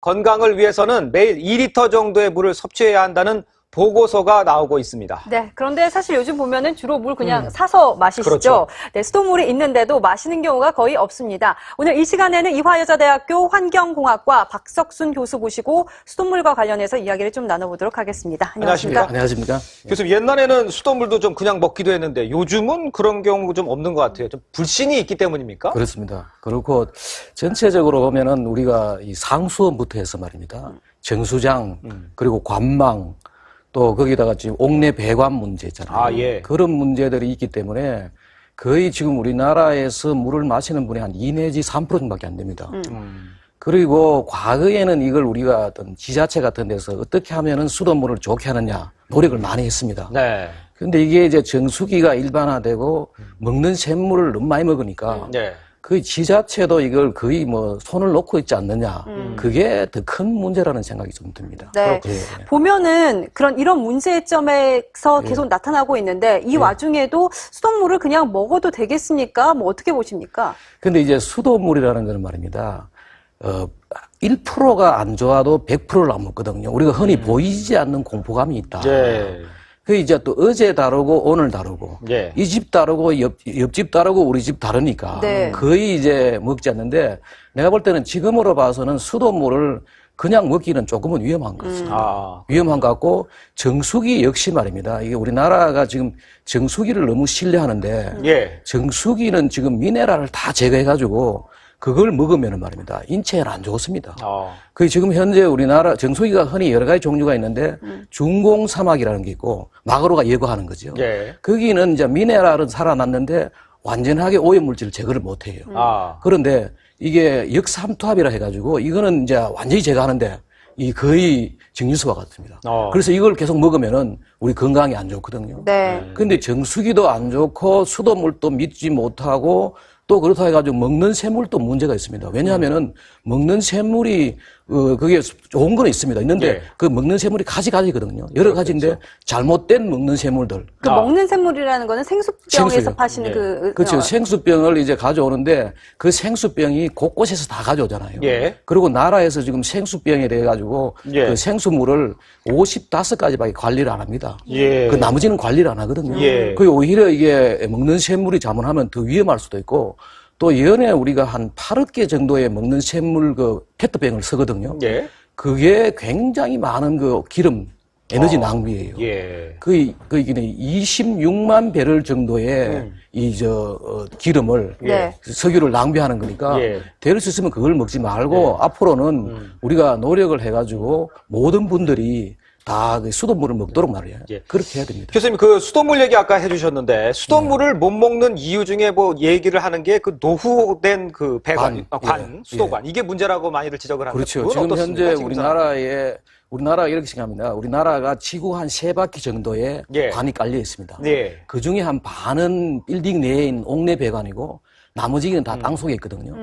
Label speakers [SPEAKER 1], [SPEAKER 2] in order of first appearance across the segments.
[SPEAKER 1] 건강을 위해서는 매일 2리터 정도의 물을 섭취해야 한다는 보고서가 나오고 있습니다.
[SPEAKER 2] 네, 그런데 사실 요즘 보면은 주로 물 그냥 사서 마시시죠.
[SPEAKER 1] 그렇죠.
[SPEAKER 2] 네, 수돗물이 있는데도 마시는 경우가 거의 없습니다. 오늘 이 시간에는 이화여자대학교 환경공학과 박석순 교수 모시고 수돗물과 관련해서 이야기를 좀 나눠보도록 하겠습니다. 안녕하십니까?
[SPEAKER 3] 안녕하십니까?
[SPEAKER 1] 교수님, 옛날에는 수돗물도 좀 그냥 먹기도 했는데 요즘은 그런 경우 좀 없는 것 같아요. 좀 불신이 있기 때문입니까?
[SPEAKER 3] 그렇습니다. 그렇고 전체적으로 보면은 우리가 이 상수원부터 해서 말입니다. 정수장, 그리고 관망, 또 거기다가 지금 옥내 배관 문제 있잖아요.
[SPEAKER 1] 아, 예.
[SPEAKER 3] 그런 문제들이 있기 때문에 거의 지금 우리나라에서 물을 마시는 분이 한 2 내지 3% 정도밖에 안 됩니다. 그리고 과거에는 이걸 우리가 어떤 지자체 같은 데서 어떻게 하면은 수돗물을 좋게 하느냐 노력을 많이 했습니다.
[SPEAKER 1] 네.
[SPEAKER 3] 근데 이게 이제 정수기가 일반화되고 먹는 샘물을 너무 많이 먹으니까
[SPEAKER 1] 네.
[SPEAKER 3] 그 지자체도 이걸 거의 뭐 손을 놓고 있지 않느냐. 그게 더 큰 문제라는 생각이 좀 듭니다.
[SPEAKER 2] 네.
[SPEAKER 3] 예.
[SPEAKER 2] 보면은 이런 문제점에서 계속 나타나고 있는데 이 와중에도 수돗물을 그냥 먹어도 되겠습니까? 뭐 어떻게 보십니까?
[SPEAKER 3] 근데 이제 수돗물이라는 거는 말입니다. 1%가 안 좋아도 100%를 안 먹거든요. 우리가 흔히 보이지 않는 공포감이 있다.
[SPEAKER 1] 네.
[SPEAKER 3] 그 이제 또 어제 다르고 오늘 다르고
[SPEAKER 1] 예.
[SPEAKER 3] 이 집 다르고 옆집 다르고 우리 집 다르니까
[SPEAKER 2] 네.
[SPEAKER 3] 거의 이제 먹지 않는데 내가 볼 때는 지금으로 봐서는 수돗물을 그냥 먹기는 조금은 위험한 것 같습니다. 위험한 것 같고 정수기 역시 말입니다. 이게 우리나라가 지금 정수기를 너무 신뢰하는데
[SPEAKER 1] 예.
[SPEAKER 3] 정수기는 지금 미네랄을 다 제거해가지고 그걸 먹으면 말입니다. 인체에 안 좋습니다. 그 지금 현재 우리나라 정수기가 흔히 여러 가지 종류가 있는데 중공 사막이라는 게 있고 마그로가 예고하는 거죠.
[SPEAKER 1] 예.
[SPEAKER 3] 거기는 이제 미네랄은 살아났는데 완전하게 오염물질을 제거를 못 해요. 그런데 이게 역삼투압이라 해가지고 이거는 이제 완전히 제거하는데 이 거의 정유수와 같습니다. 그래서 이걸 계속 먹으면은 우리 건강에 안 좋거든요.
[SPEAKER 2] 네.
[SPEAKER 3] 근데 정수기도 안 좋고 수돗물도 믿지 못하고 또 그렇다 해가지고 먹는 샘물도 문제가 있습니다. 왜냐하면은 먹는 샘물이 그게 좋은 건 있습니다. 있는데
[SPEAKER 1] 예.
[SPEAKER 3] 그 먹는 샘물이 가지거든요. 여러 가지인데 잘못된 먹는 샘물들.
[SPEAKER 2] 그 먹는 샘물이라는 거는 생수병에서
[SPEAKER 3] 생수요.
[SPEAKER 2] 파시는
[SPEAKER 1] 예.
[SPEAKER 3] 그렇죠. 생수병을 이제 가져오는데 그 생수병이 곳곳에서 다 가져오잖아요.
[SPEAKER 1] 예.
[SPEAKER 3] 그리고 나라에서 지금 생수병에 대해 가지고
[SPEAKER 1] 예.
[SPEAKER 3] 그 생수물을 55가지밖에 관리를 안 합니다.
[SPEAKER 1] 예.
[SPEAKER 3] 그 나머지는 관리를 안 하거든요.
[SPEAKER 1] 예.
[SPEAKER 3] 그 오히려 이게 먹는 샘물이 잘못하면 더 위험할 수도 있고 또 연에 우리가 한 8억 정도의 먹는 샘물 그 페트병을 쓰거든요.
[SPEAKER 1] 예.
[SPEAKER 3] 그게 굉장히 많은 그 기름, 에너지 낭비예요.
[SPEAKER 1] 예.
[SPEAKER 3] 이게 26만 배럴 정도의 기름을
[SPEAKER 2] 네.
[SPEAKER 3] 석유를 낭비하는 거니까
[SPEAKER 1] 예.
[SPEAKER 3] 될 수 있으면 그걸 먹지 말고 앞으로는 우리가 노력을 해가지고 모든 분들이 다 그 수돗물을 먹도록 말이에요.
[SPEAKER 1] 예.
[SPEAKER 3] 그렇게 해야 됩니다.
[SPEAKER 1] 교수님, 그 수돗물 얘기 아까 해주셨는데 수돗물을 못 먹는 이유 중에 뭐 얘기를 하는 게 그 노후된 그 배관,
[SPEAKER 3] 관.
[SPEAKER 1] 수도관 이게 문제라고 많이들 지적을 합니다.
[SPEAKER 3] 그렇죠.
[SPEAKER 1] 그건
[SPEAKER 3] 지금
[SPEAKER 1] 어떻습니까?
[SPEAKER 3] 현재
[SPEAKER 1] 지금
[SPEAKER 3] 우리나라가 이렇게 생각합니다. 우리나라가 지구 한 3바퀴 정도의
[SPEAKER 1] 예.
[SPEAKER 3] 관이 깔려 있습니다.
[SPEAKER 1] 예.
[SPEAKER 3] 그 중에 한 반은 빌딩 내에 있는 옥내 배관이고 나머지는 다 땅속에 있거든요.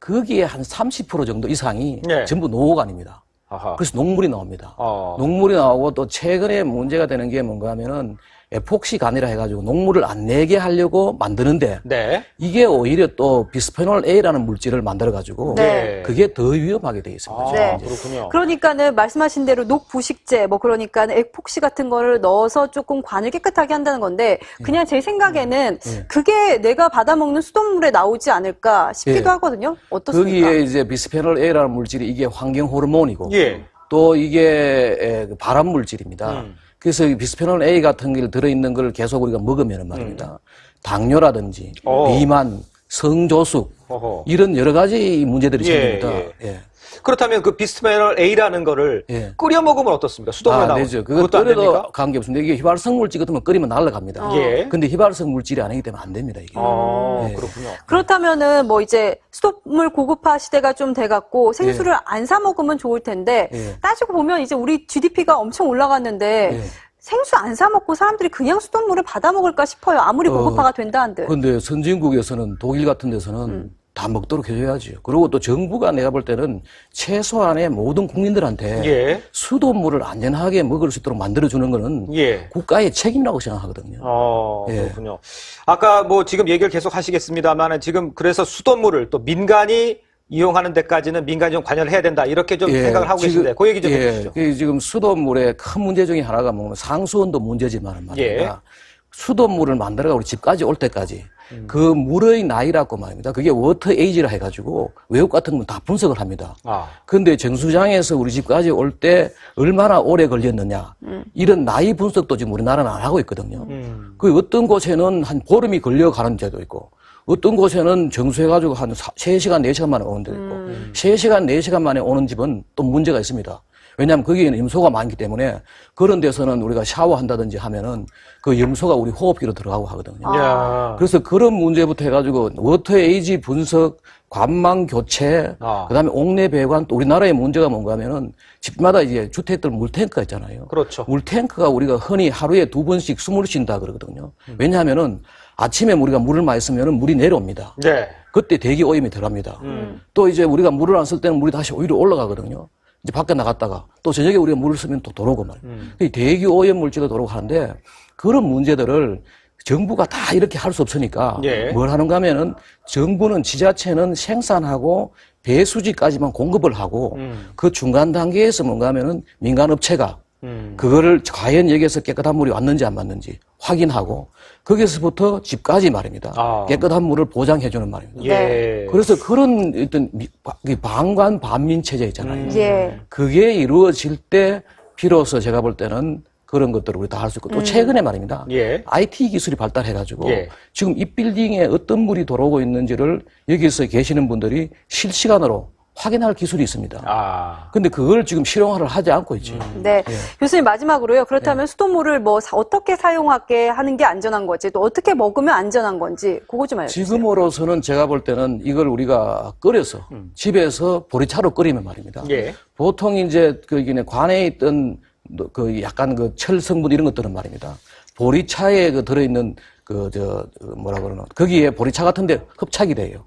[SPEAKER 3] 거기에 한 30% 정도 이상이
[SPEAKER 1] 예.
[SPEAKER 3] 전부 노후관입니다.
[SPEAKER 1] 아하.
[SPEAKER 3] 그래서 녹물이 나옵니다. 녹물이 나오고 또 최근에 문제가 되는 게 뭔가 하면은 에폭시간이라 해가지고 녹물을 안 내게 하려고 만드는데
[SPEAKER 1] 네.
[SPEAKER 3] 이게 오히려 또 비스페놀 A라는 물질을 만들어가지고
[SPEAKER 2] 네.
[SPEAKER 3] 그게 더 위험하게 되어 있습니다.
[SPEAKER 2] 네.
[SPEAKER 1] 그렇군요.
[SPEAKER 2] 그러니까는 말씀하신 대로 녹부식제 그러니까 에폭시 같은 거를 넣어서 조금 관을 깨끗하게 한다는 건데 그냥 제 생각에는 그게 내가 받아먹는 수돗물에 나오지 않을까 싶기도 하거든요. 어떻습니까?
[SPEAKER 3] 거기에 이제 비스페놀 A라는 물질이 이게 환경 호르몬이고
[SPEAKER 1] 예.
[SPEAKER 3] 또 이게 발암 물질입니다. 그래서 이 비스페놀 A 같은 게 들어있는 걸 계속 우리가 먹으면 말입니다. 당뇨라든지 비만, 성조숙
[SPEAKER 1] 어허.
[SPEAKER 3] 이런 여러 가지 문제들이 생깁니다.
[SPEAKER 1] 예. 그렇다면 그 비스페놀 A라는 거를
[SPEAKER 3] 예.
[SPEAKER 1] 끓여 먹으면 어떻습니까? 수돗물에 나오는
[SPEAKER 3] 되죠. 그것도
[SPEAKER 1] 그것도 안
[SPEAKER 3] 끓여도
[SPEAKER 1] 됩니까?
[SPEAKER 3] 관계없습니다. 이게 휘발성 물질 같은 거 끓이면 날아갑니다.
[SPEAKER 1] 예.
[SPEAKER 3] 근데 휘발성 물질이 아니기 때문에 안 됩니다, 이게. 예.
[SPEAKER 1] 그렇군요.
[SPEAKER 2] 그렇다면은 뭐 이제 수돗물 고급화 시대가 좀 돼갖고 생수를 안 사 먹으면 좋을 텐데
[SPEAKER 3] 예.
[SPEAKER 2] 따지고 보면 이제 우리 GDP가 엄청 올라갔는데
[SPEAKER 3] 예.
[SPEAKER 2] 생수 안 사 먹고 사람들이 그냥 수돗물을 받아 먹을까 싶어요. 아무리 고급화가 된다 한들.
[SPEAKER 3] 근데 선진국에서는 독일 같은 데서는 다 먹도록 해줘야죠. 그리고 또 정부가 내가 볼 때는 최소한의 모든 국민들한테
[SPEAKER 1] 예.
[SPEAKER 3] 수돗물을 안전하게 먹을 수 있도록 만들어주는 거는
[SPEAKER 1] 예.
[SPEAKER 3] 국가의 책임이라고 생각하거든요. 예.
[SPEAKER 1] 그렇군요. 아까 뭐 지금 얘기를 계속 하시겠습니다만 지금 그래서 수돗물을 또 민간이 이용하는 데까지는 민간이 좀 관여를 해야 된다. 이렇게 좀 생각을 하고 계신데 그 얘기 좀 해주시죠.
[SPEAKER 3] 지금 수돗물의 큰 문제 중에 하나가 뭐냐면 상수원도 문제지만 말입니다. 수돗물을 만들어가 우리 집까지 올 때까지 그 물의 나이라고 말입니다. 그게 워터 에이지라 해가지고 외국 같은 건 다 분석을 합니다. 그런데 정수장에서 우리 집까지 올 때 얼마나 오래 걸렸느냐 이런 나이 분석도 지금 우리나라는 안 하고 있거든요. 그 어떤 곳에는 한 보름이 걸려가는 데도 있고 어떤 곳에는 정수해가지고 한 3시간, 4시간 만에 오는 데도 있고 3시간, 4시간 만에 오는 집은 또 문제가 있습니다. 왜냐하면 거기에는 염소가 많기 때문에 그런 데서는 우리가 샤워한다든지 하면은 그 염소가 우리 호흡기로 들어가고 하거든요. 그래서 그런 문제부터 해가지고 워터 에이지 분석, 관망 교체, 그다음에 옥내 배관, 또 우리나라의 문제가 뭔가 하면은 집마다 이제 주택들 물탱크가 있잖아요.
[SPEAKER 1] 그렇죠.
[SPEAKER 3] 물탱크가 우리가 흔히 하루에 2번씩 숨을 쉰다 그러거든요. 왜냐하면은 아침에 우리가 물을 많이 쓰면은 물이 내려옵니다.
[SPEAKER 1] 네.
[SPEAKER 3] 그때 대기 오염이 들어갑니다. 또 이제 우리가 물을 안 쓸 때는 물이 다시 오히려 올라가거든요. 이제 밖에 나갔다가 또 저녁에 우리가 물을 쓰면 또 들어오고 말이에요. 대기 오염 물질도 들어오고 하는데 그런 문제들을 정부가 다 이렇게 할 수 없으니까 뭘 하는가 하면은 정부는 지자체는 생산하고 배수지까지만 공급을 하고 그 중간 단계에서 뭔가 하면은 민간업체가 그거를 과연 여기에서 깨끗한 물이 왔는지 안 왔는지 확인하고 거기서부터 집까지 말입니다. 깨끗한 물을 보장해주는 말입니다. 그래서 그런 어떤 방관 반민 체제 있잖아요. 그게 이루어질 때 비로소 제가 볼 때는 그런 것들을 우리 다 할 수 있고 또 최근에 말입니다. IT 기술이 발달해가지고 지금 이 빌딩에 어떤 물이 들어오고 있는지를 여기서 계시는 분들이 실시간으로 확인할 기술이 있습니다. 근데 그걸 지금 실용화를 하지 않고 있죠.
[SPEAKER 2] 네. 교수님 마지막으로요. 그렇다면 수돗물을 뭐 어떻게 사용하게 하는 게 안전한 거지 또 어떻게 먹으면 안전한 건지 그거 좀 알려주세요.
[SPEAKER 3] 지금으로서는 제가 볼 때는 이걸 우리가 끓여서 집에서 보리차로 끓이면 말입니다. 보통 이제 그 관에 있던 그 약간 그 철 성분 이런 것들은 말입니다. 보리차에 그 들어있는 뭐라 그러나 거기에 보리차 같은데 흡착이 돼요.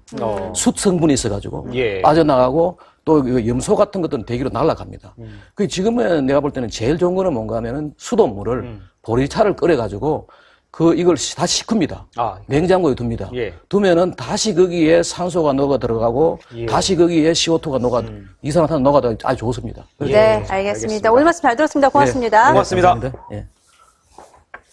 [SPEAKER 3] 숯 성분이 있어가지고 빠져나가고 또 염소 같은 것들은 대기로 날아갑니다. 그 지금은 내가 볼 때는 제일 좋은 거는 뭔가 하면은 수돗물을 보리차를 끓여가지고 이걸 다시 식힙니다. 냉장고에 둡니다. 두면은 다시 거기에 산소가 녹아 들어가고 다시 거기에 CO2가 이산화탄 녹아 들어가고 아주 좋습니다.
[SPEAKER 2] 네, 알겠습니다. 오늘 말씀 잘 들었습니다. 고맙습니다.
[SPEAKER 1] 고맙습니다.
[SPEAKER 3] 예.